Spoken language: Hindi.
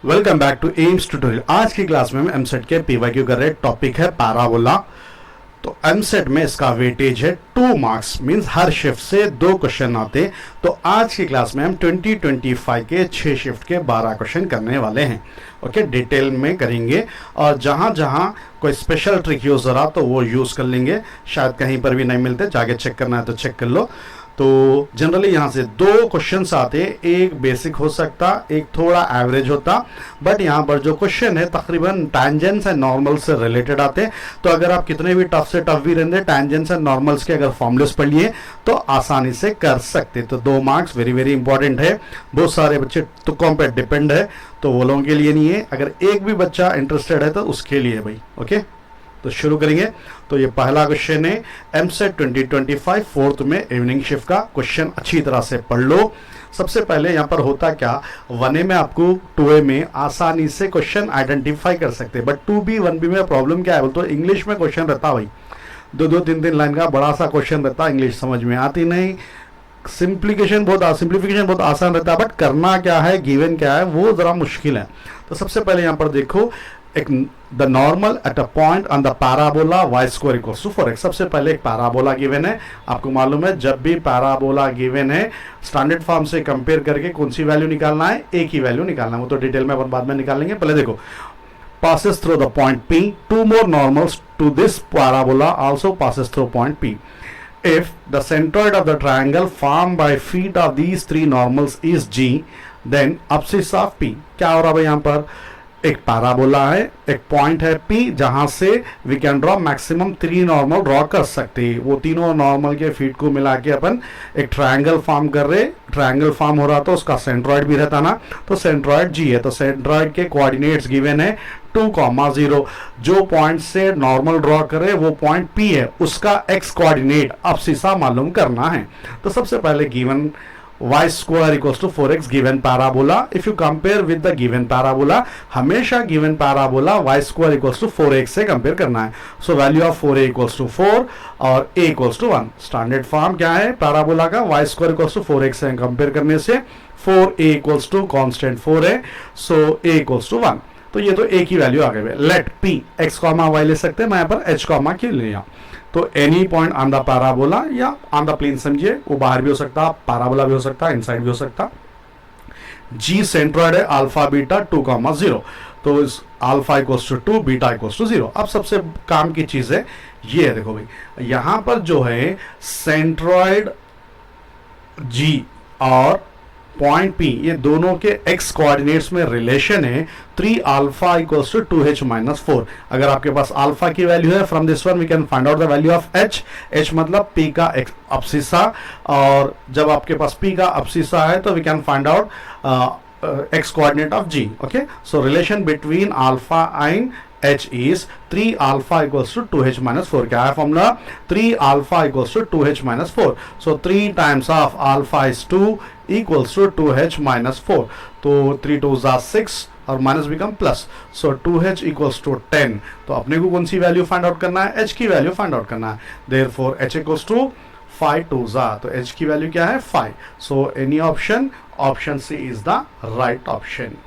Welcome back to Aims tutorial. आज की क्लास में हम एमसेट के पीवाईक्यू कर रहे टॉपिक है पैराबोला। तो एमसेट में इसका वेटेज है 2 मार्क्स, मींस हर शिफ्ट से 2 क्वेश्चन आते। तो आज की क्लास में हम 2025 के 6 शिफ्ट के 12 क्वेश्चन करने वाले हैं। ओके, डिटेल में करेंगे और जहां जहां कोई स्पेशल ट्रिक यूज हो रहा तो वो यूज कर लेंगे। शायद कहीं पर भी नहीं मिलते, जाके चेक करना है तो चेक कर लो। तो जनरली यहाँ से 2 क्वेश्चंस आते, एक बेसिक हो सकता, एक थोड़ा एवरेज होता, बट यहाँ पर जो क्वेश्चन है तकरीबन टैंजेंट्स एंड नॉर्मल से रिलेटेड आते। तो अगर आप कितने भी टफ से टफ भी रहते, टैंजेंट्स एंड नॉर्मल्स के अगर फॉर्मुलेस पढ़ लिए तो आसानी से कर सकते। तो 2 मार्क्स वेरी वेरी इंपॉर्टेंट है। बहुत सारे बच्चे तुक्कों पे डिपेंड है, तो वो लोगों के लिए नहीं है। अगर एक भी बच्चा इंटरेस्टेड है तो उसके लिए भाई। ओके, तो शुरू करेंगे। तो ये पहला क्वेश्चन है एमसेट 2025 फोर्थ में इवनिंग शिफ्ट का क्वेश्चन। अच्छी तरह से पढ़ लो। सबसे पहले यहाँ पर होता क्या, 1A में आपको 2A में आसानी से क्वेश्चन आइडेंटिफाई कर सकते हैं, बट 2B 1B में प्रॉब्लम क्या है बोल तो इंग्लिश में क्वेश्चन रहता भाई, 2-2 3-3 लाइन का बड़ा सा क्वेश्चन रहता, इंग्लिश समझ में आती नहीं। सिंप्लीफिकेशन बहुत आसान रहता है, बट करना क्या है, गिवन क्या है, वो जरा मुश्किल है। तो सबसे पहले यहाँ पर देखो, एक the normal at a point on the parabola y square equals to 4x। सबसे पहले एक पैराबोला गिवन है। आपको मालूम है जब भी पैराबोला गिवन है स्टैंडर्ड फॉर्म से कंपेयर करके कौन सी वैल्यू निकालना है, एक ही वैल्यू निकालना है। वो तो डिटेल में अपन बाद में निकालेंगे। पहले देखो, passes through the point P, 2 more normals to this parabola also passes through point P. If the centroid of the triangle formed by feet of these 3 normals is G, then abscissa of P। क्या हो रहा है यहाँ पर, एक पैराबोला है, एक पॉइंट है P, जहां से we can draw maximum 3 normal draw कर सकते हैं। वो तीनों नॉर्मल के फीट को मिला के अपन एक ट्रायंगल फॉर्म कर रहे। ट्रायंगल फॉर्म हो रहा तो उसका सेंट्रॉइड भी रहता ना, तो सेंट्रॉइड G है। तो सेंट्रॉइड के कोऑर्डिनेट्स गिवन है 2,0। जो पॉइंट से नॉर्मल ड्रॉ करे वो पॉइंट P है, उसका x कोऑर्डिनेट अब्सिसा मालूम करना है। तो सबसे पहले given y square equals to 4x given parabola। if you compare with the given parabola, हमेशा given parabola y square equals to 4x से कंपेयर करना है। so value of 4a equals to 4 और a equals to 1। Standard form क्या है पैराबोला का, y square equals to 4x से कंपेयर करने से 4a equals to कांस्टेंट 4 है, so a equals to 1। तो ये तो एक ही वैल्यू आ गई। Let p x comma y ले सकते हैं, मैं यहाँ पर h कॉमा क्यों लिया। तो any point on the parabola या ऑन द प्लेन समझिए, वो बाहर भी हो सकता, पैराबोला भी हो सकता, इनसाइड भी हो सकता। जी सेंट्रॉइड है अल्फा बीटा 2,0, तो इस alpha equals to 2, beta equals to 0। अब सबसे काम की चीज है ये है, देखो भाई यहां पर जो है सेंट्रॉइड जी और पॉइंट P, ये दोनों के x कोऑर्डिनेट्स में रिलेशन है 3 alpha equals to 2h minus 4। अगर आपके पास अल्फा की वैल्यू है, from this one we can find out the value of h मतलब P का अब्सिसा, और जब आपके पास P का अब्सिसा है तो we can find out x coordinate of G। Okay, so relation between alpha and h is 3 alpha equals to 2h minus 4। क्या है formula, 3 alpha equals to 2h minus 4। so 3 times of alpha is 2 equals to 2h minus 4। तो 3 2s are 6 और minus become plus, so 2h equals to 10। तो अपने को कौन सी वैल्यू फाइंड आउट करना है, h की वैल्यू फाइंड आउट करना है। Therefore h equals to 5 2s are, तो h की वैल्यू क्या है 5। So any option, option C is the right option.